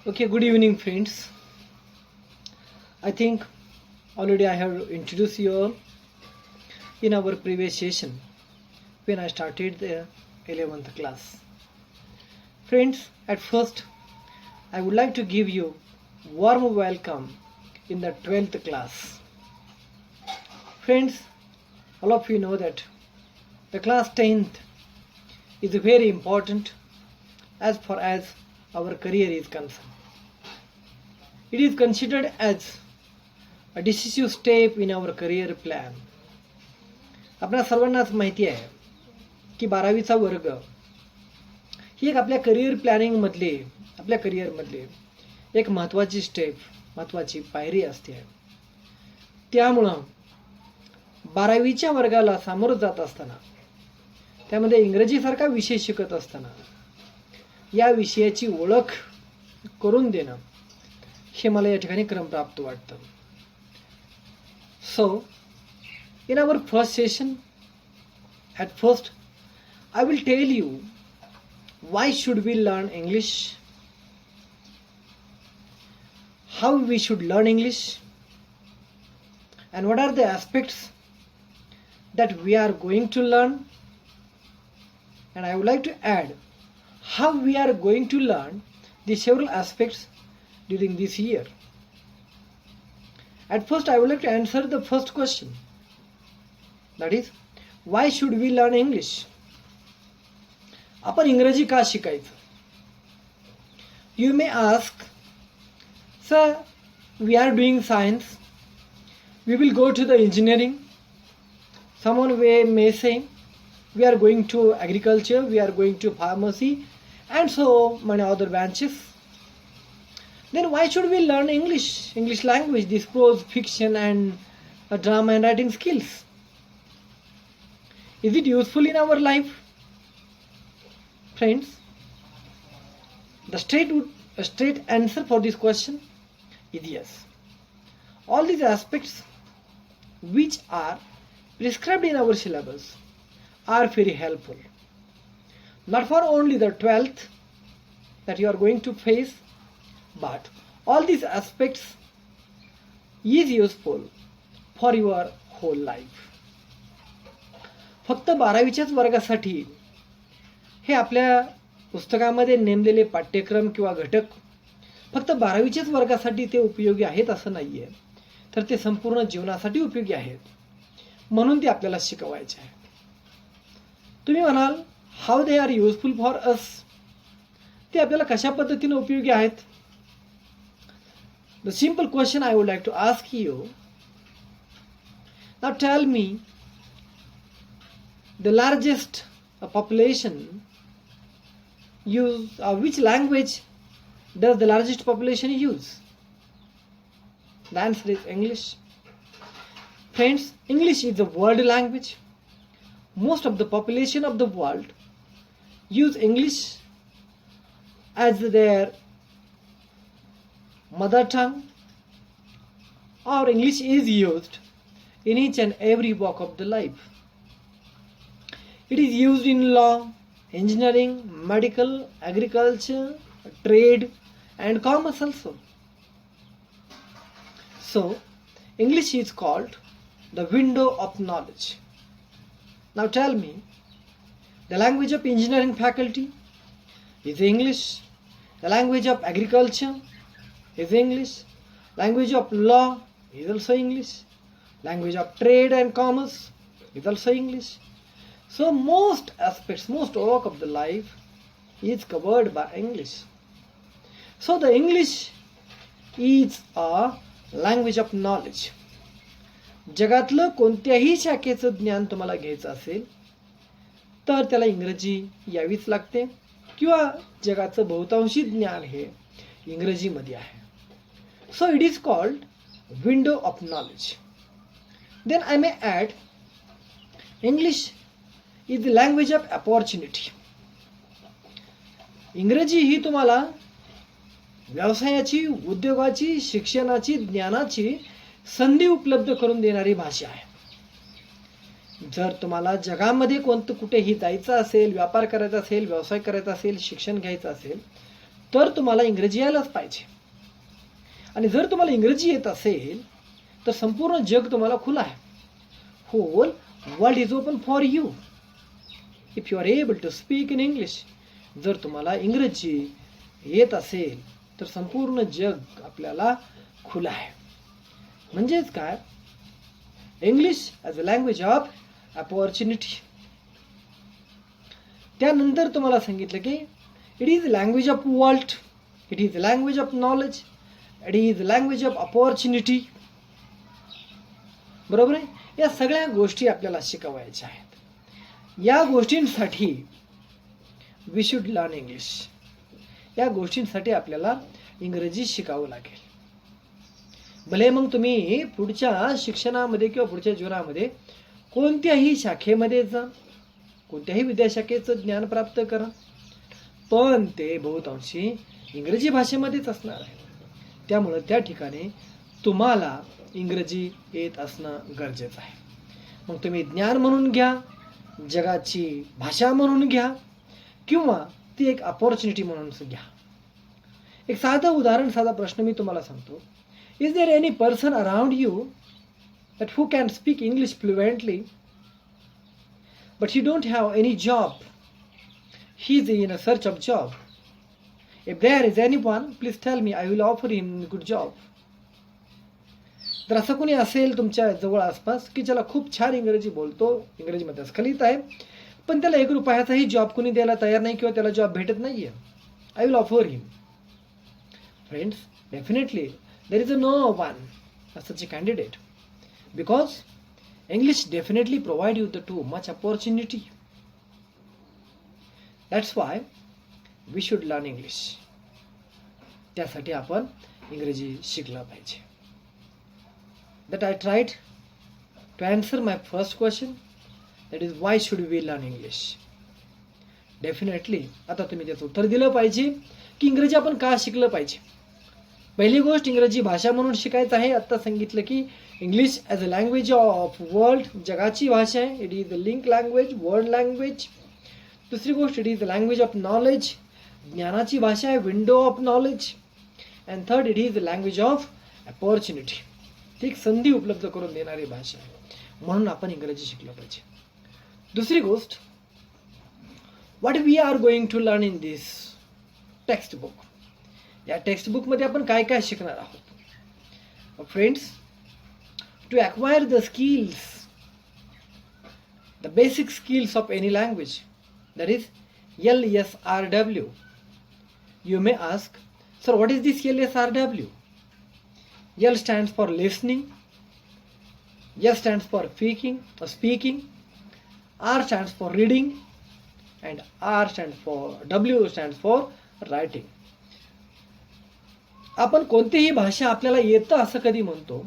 Okay, good evening, friends. I think already I have introduced you all in our previous session when I started the 11th class. Friends, at first, I would like to give you warm welcome in the 12th class. Friends, all of you know that the class 10th is very important as far as our career is concerned. It is considered as a decisive step in our career plan. आपल्या सर्वांनाच माहिती आहे की 12वीचा वर्ग ही एक आपल्या करिअरमधली एक महत्त्वाची स्टेप, महत्त्वाची पायरी असते. त्यामुळं 12वीच्या वर्गाला सामोरं जात असताना, त्यामध्ये इंग्रजीसारखा विषय शिकत असताना या विषयाची ओळख करून देणं हे मला या ठिकाणी क्रमप्राप्त वाटतं. So, in our first session, at first, I will tell you why should we learn English, how we should learn English, and what are the aspects that we are going to learn, and I would like to add how we are going to learn the several aspects during this year. At first, I would like to answer the first question. That is, why should we learn English? आपण इंग्रजी का शिकायचं? You may ask, sir, we are doing science. We will go to the engineering. Someone may say, we are going to agriculture, we are going to pharmacy, and so many other branches. Then why should we learn English language, this prose, fiction, and drama and writing skills? Is it useful in our life? Friends, the straight answer for this question is yes. All these aspects which are prescribed in our syllabus are very helpful. Not for only the 12th that you are going to face, but all these aspects is useful for your whole life. फक्त 12वीच्याच वर्गासाठी हे आपल्या पुस्तकामध्ये नेमलेले पाठ्यक्रम किंवा घटक फक्त 12वीच्याच वर्गासाठी ते उपयोगी आहेत असं नाहीये, तर ते संपूर्ण जीवनासाठी उपयोगी आहेत, म्हणून ते आपल्याला शिकवायचे आहेत. तुम्ही म्हणाल, how they are useful for us, ते आपल्याला कशा पद्धतीने उपयोगी आहेत? The simple question I would like to ask you, now tell me, the largest population use, which language does the largest population use? The answer is English. Friends, English is the world language. Most of the population of the world use English as their mother tongue, or English is used in each and every walk of the life. It is used in law, engineering, medical, agriculture, trade, and commerce also. So, English is called the window of knowledge. Now tell me, the language of engineering faculty is English, the language of agriculture is English, language of law is also English, language of trade and commerce is also English. So most aspects, most work of the life is covered by English. So the English is a language of knowledge. जगातलं कोणत्याही शाखेचं ज्ञान तुम्हाला घ्यायचं असेल तर त्याला इंग्रजी यावीच लागते, किंवा जगाचं बहुतांशी ज्ञान हे इंग्रजीमध्ये आहे. So it is called window of knowledge. Then I may add, English is the language of opportunity. इंग्रजी ही तुम्हाला व्यवसायाची, उद्योगाची, शिक्षणाची, ज्ञानाची संधी उपलब्ध करून देणारी भाषा आहे. जर तुम्हाला जगामध्ये कुठेही जायचं असेल, व्यापार करायचा असेल, व्यवसाय करायचा असेल, शिक्षण घ्यायचं असेल, तर तुम्हाला इंग्रजी यायलाच पाहिजे. आणि जर तुम्हाला इंग्रजी येत असेल तर संपूर्ण जग तुम्हाला खुलं आहे. Whole world is open for you if you are able to speak in English. जर तुम्हाला इंग्रजी येत असेल तर संपूर्ण जग आपल्याला खुलं आहे. म्हणजेच काय, English as a language of opportunity. त्यानंतर तुम्हाला सांगितलं की it is language of world, it is language of knowledge, it is language of opportunity. बरोबर आहे. या सगळ्या गोष्टी आपल्याला शिकवायच्या आहेत. या गोष्टींसाठी वी शुड लर्न इंग्लिश. या गोष्टींसाठी आपल्याला इंग्रजी शिकावं लागेल. भले मग तुम्ही पुढच्या शिक्षणामध्ये किंवा पुढच्या जीवनामध्ये कोणत्याही शाखेमध्ये जा, कोणत्याही विद्याशाखेचं ज्ञान प्राप्त करा, पण ते बहुतांशी इंग्रजी भाषेमध्येच असणार आहे. त्यामुळं त्या ठिकाणी तुम्हाला इंग्रजी येत असणं गरजेचं आहे. मग तुम्ही ज्ञान म्हणून घ्या, जगाची भाषा म्हणून घ्या, किंवा ती एक अपॉर्च्युनिटी म्हणून घ्या. एक साधं उदाहरण, साधा प्रश्न मी तुम्हाला सांगतो. Is there any person around you that who can speak English fluently but he don't have any job? He is in a search of job. If there is anyone, please tell me, I will offer him a good job. जर असं कोणी असेल तुमच्या जवळ आसपास की ज्याला खूप छान इंग्रजी बोलतो, इंग्रजीमध्ये स्खलित आहे, पण त्याला 1 रुपयाचाही जॉब कोणी द्यायला तयार नाही किंवा त्याला जॉब भेटत नाहीये, I will offer him. Friends, definitely there is no one as such a candidate, because English definitely provide you the too much opportunity. That's why we should learn English. त्यासाठी आपण इंग्रजी शिकलं पाहिजे. That I tried to answer my first question, that is why should we learn English. Definitely आता तुम्ही त्याचं उत्तर दिलं पाहिजे की इंग्रजी आपण का शिकलं पाहिजे. पहिली गोष्ट, इंग्रजी भाषा म्हणून शिकायचं आहे. आता सांगितलं की English as a language of world, जगाची भाषा आहे. It is a link language, world language. दुसरी गोष्ट, it is a language of knowledge, ज्ञानाची भाषा आहे, window of knowledge. And third, it is a language of opportunity, ती एक संधी उपलब्ध करून देणारी भाषा आहे. म्हणून आपण इंग्रजी शिकलं पाहिजे. दुसरी गोष्ट, what we are going to learn in this textbook. या टेक्स्ट बुकमध्ये आपण काय काय शिकणार आहोत. Friends, to acquire the skills, the basic skills of any language, that is LSRW. You may ask, sir, what is this LSRW? L stands for listening, S stands for speaking, R stands for reading, and W stands for writing. आपण कोणतीही भाषा आपल्याला येतं असं कधी म्हणतो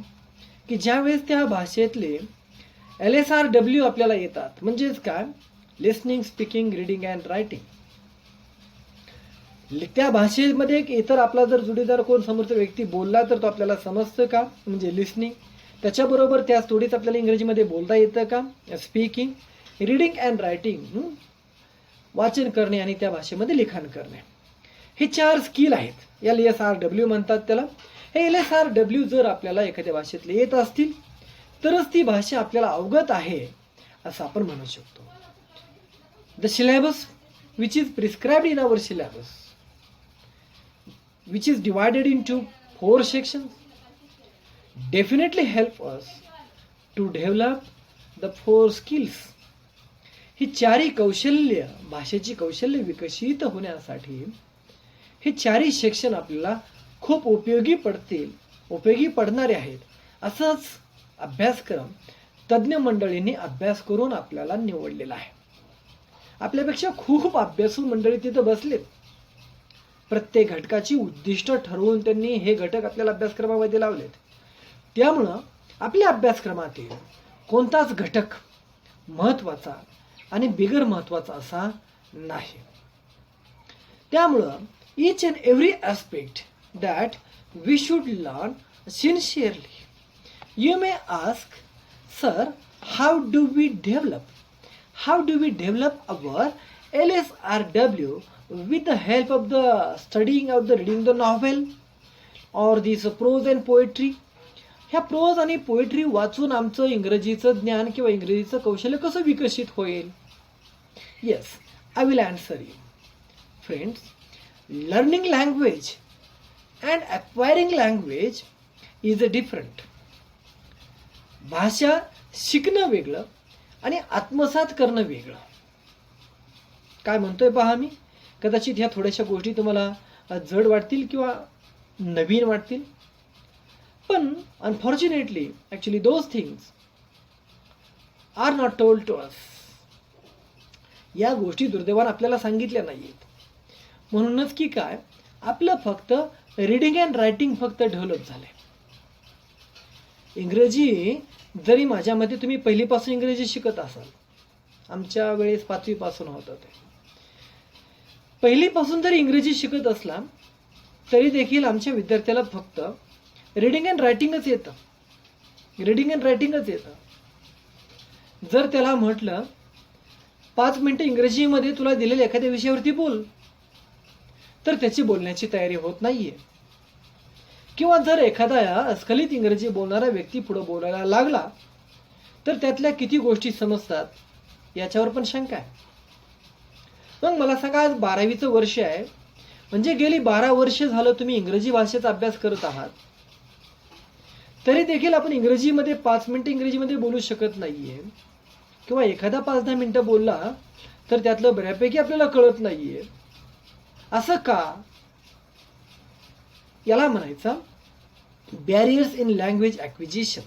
की ज्यावेळेस त्या भाषेतले LSRW आपल्याला येतात. म्हणजेच काय, listening, speaking, reading and writing. त्या भाषेमध्ये इतर आपला जर जोडीदार कोण समोरचा व्यक्ती बोलला तर तो आपल्याला समजतं का, म्हणजे लिसनिंग. त्याच्याबरोबर त्या थोडीच आपल्याला इंग्रजीमध्ये बोलता येतं का, स्पीकिंग. रीडिंग अँड रायटिंग, वाचन करणे आणि त्या भाषेमध्ये लिखाण करणे. हे 4 स्किल आहेत. LSRW म्हणतात त्याला. हे LSRW जर आपल्याला एखाद्या भाषेतले येत असतील तरच ती भाषा आपल्याला अवगत आहे असं आपण म्हणू शकतो. The syllabus which is prescribed in our syllabus, which is divided into 4 sections, definitely help us to develop the 4 skills. ही 4ही कौशल्य, भाषेची कौशल्य विकसित होण्यासाठी हे 4ही सेक्शन आपल्याला खूप उपयोगी पडणारे आहेत. असाच अभ्यासक्रम तज्ज्ञ मंडळींनी अभ्यास करून आपल्याला निवडलेला आहे. आपल्यापेक्षा खूप अभ्यासू मंडळी तिथं बसलेत. प्रत्येक घटकाची उद्दिष्ट ठरवून त्यांनी हे घटक आपल्याला अभ्यासक्रमामध्ये लावलेत. त्यामुळं आपल्या अभ्यासक्रमातील कोणताच घटक महत्त्वाचा आणि बिगर महत्त्वाचा असा नाही. त्यामुळं each and every aspect that we should learn sincerely. You may ask, sir, how do we develop our LSRW with the help of the studying of the reading the novel or this prose and poetry. ह्या pros आणि poetry वाचून आमचं इंग्रजीचं ज्ञान किंवा इंग्रजीचं कौशल्य कसं विकसित होईल? Yes, I will answer you. Friends, learning language and acquiring language is a different. भाषा शिकणं वेगळं आणि आत्मसात करणं वेगळं. काय म्हणतोय पहा मी. कदाचित ह्या थोड्याशा गोष्टी तुम्हाला जड वाटतील किंवा नवीन वाटतील, पण unfortunately actually those things are not told to us. या गोष्टी दुर्दैवाने आपल्याला सांगितल्या नाहीत. म्हणूनच की काय, आपलं फक्त रीडिंग अँड रायटिंग फक्त डेव्हलप झालंय. इंग्रजी जरी माझ्या मते तुम्ही पहिलीपासून इंग्रजी शिकत असाल, आमच्या वेळेस 5वी पासून होतं ते, पहिलीपासून जरी इंग्रजी शिकत असला तरी देखील आमच्या विद्यार्थ्याला फक्त रीडिंग अँड रायटिंगच येतं. रीडिंग अँड रायटिंगच येतं. जर त्याला म्हटलं 5 मिनिटं इंग्रजीमध्ये तुला दिलेल्या एखाद्या विषयावरती बोल, तर त्याची बोलण्याची तयारी होत नाहीये. किंवा जर एखादा स्खलित इंग्रजी बोलणारा व्यक्ती पुढे बोलायला लागला तर त्यातल्या किती गोष्टी समजतात याच्यावर पण शंका आहे. मग मला सांगा, आज 12वीचं वर्ष आहे, म्हणजे गेली 12 वर्ष झालं तुम्ही इंग्रजी भाषेचा अभ्यास करत आहात, तरी देखील आपण इंग्रजीमध्ये 5 मिनिटं इंग्रजीमध्ये बोलू शकत नाहीये. किंवा एखादा 5-10 मिनिटं बोलला तर त्यातलं बऱ्यापैकी आपल्याला कळत नाहीये. असं का? याला म्हणायचं बॅरियर्स इन लँग्वेज ॲक्विजिशन.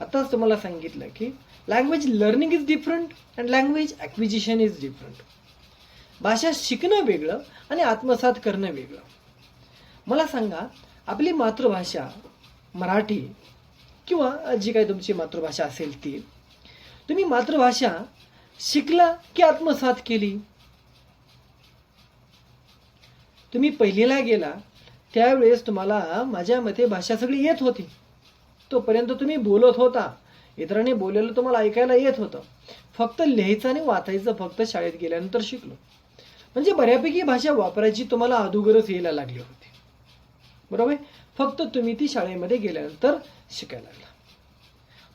आताच तुम्हाला सांगितलं की language learning is different and language acquisition is different. भाषा शिकणं वेगळं आणि आत्मसात करणं वेगळं. मला सांगा, आपली मातृभाषा मराठी किंवा जी काही तुमची मातृभाषा असेल ती, तुम्ही मातृभाषा शिकला की आत्मसात केली? तुम्ही पहिलीला गेला त्यावेळेस तुम्हाला माझ्या मते भाषा सगळी येत होती. तोपर्यंत तुम्ही बोलत होता, इतरांनी बोललेलं तुम्हाला ऐकायला येत होतं. फक्त लिहायचं आणि वाचायचं फक्त शाळेत गेल्यानंतर शिकलो. म्हणजे बऱ्यापैकी भाषा वापरायची तुम्हाला अदुगरच यायला लागली होती. बरोबर? फक्त तुम्ही ती शाळेमध्ये गेल्यानंतर शिकायला लागला.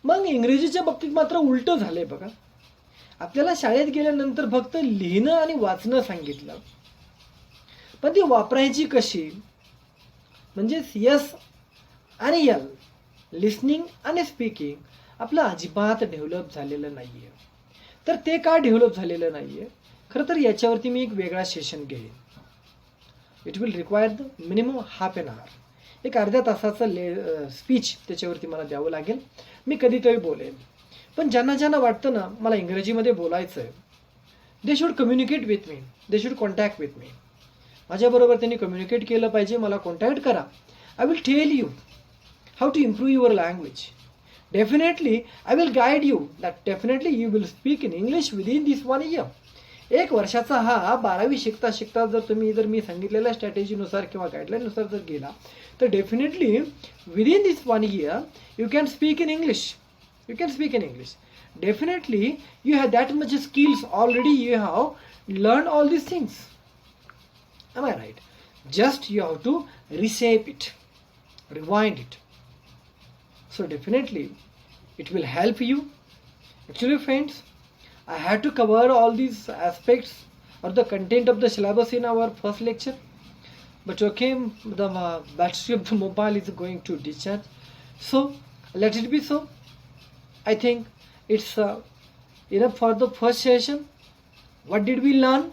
मग इंग्रजीच्या बाबतीत मात्र उलटं झालंय बघा. आपल्याला शाळेत गेल्यानंतर फक्त लिहिणं आणि वाचणं सांगितलं, पण ती वापरायची कशी, म्हणजे यस आणि यल, लिसनिंग आणि स्पीकिंग आपलं अजिबात डेव्हलप झालेलं नाहीये. तर ते का डेव्हलप झालेलं नाहीये, खरं तर याच्यावरती मी एक वेगळा सेशन घेईन. It will require the minimum half an hour. एक अर्ध्या तासाचं स्पीच त्याच्यावरती मला द्यावं लागेल. मी कधीतरी बोलेन. पण ज्यांना ज्यांना वाटतं ना मला इंग्रजीमध्ये बोलायचं आहे, they should communicate with me, they should contact with me. माझ्याबरोबर त्यांनी कम्युनिकेट केलं पाहिजे, मला कॉन्टॅक्ट करा. I will tell you how to improve your language. Definitely I will guide you that definitely you will speak in English within this 1 year. 1 वर्षाचा हा 12वी शिकता शिकता जर मी सांगितलेल्या स्ट्रॅटेजीनुसार किंवा गाईडलाईननुसार जर गेला तर definitely within this 1 year you can speak in English. You can speak in English. Definitely you have that much skills already. You have learn all these things. Am I right? Just you have to reshape it, rewind it. So definitely it will help you. Actually friends, I had to cover all these aspects or the content of the syllabus in our first lecture. But okay, the battery of the mobile is going to discharge. So let it be so. I think it's enough for the first session. What did we learn?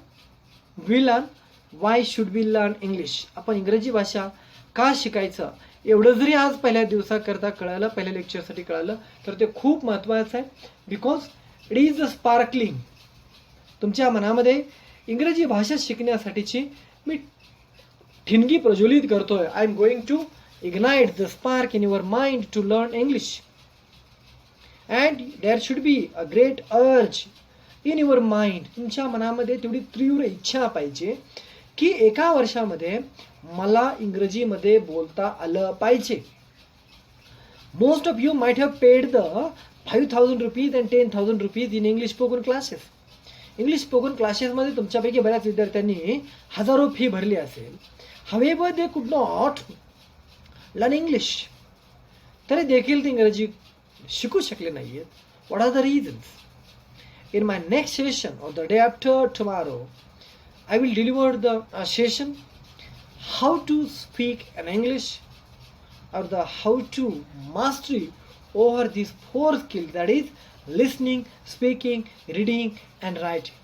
We learn why should we learn English. आपण इंग्रजी भाषा का शिकायचं एवढं जरी आज पहिल्या दिवसाकरता कळालं, पहिल्या लेक्चरसाठी कळालं, तर ते खूप महत्त्वाचं आहे. Because it is a sparkling. तुमच्या मनामध्ये इंग्रजी भाषा शिकण्यासाठीची मी ठिणगी प्रज्वलित करतोय. I am going to ignite the spark in your mind to learn English. And there should be a great urge in your mind. तुमच्या मनामध्ये तेवढी तीव्र इच्छा पाहिजे की एका वर्षामध्ये मला इंग्रजीमध्ये बोलता आलं पाहिजे. Most of you might have paid the 5,000 rupees and 10,000 rupees in English spoken classes. English spoken क्लासेसमध्ये तुमच्यापैकी बऱ्याच विद्यार्थ्यांनी हजारो फी भरली असेल. However they could not learn English. तरी देखील ते इंग्रजी शिकू शकले नाहीत. What are the reasons? In my next session or the day after tomorrow, I will deliver the session how to speak in English or the how to mastery over these 4 skills, that is listening, speaking, reading and writing.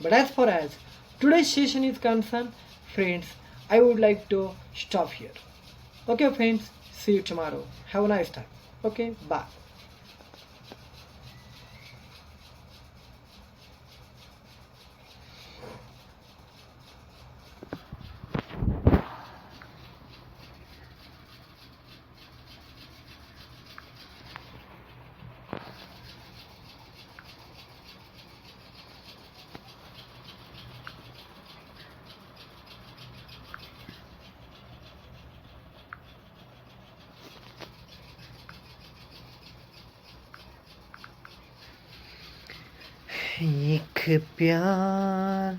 But as far as today's session is concerned, friends, I would like to stop here. Okay friends, see you tomorrow. Have a nice time. Okay, bye. एक प्यार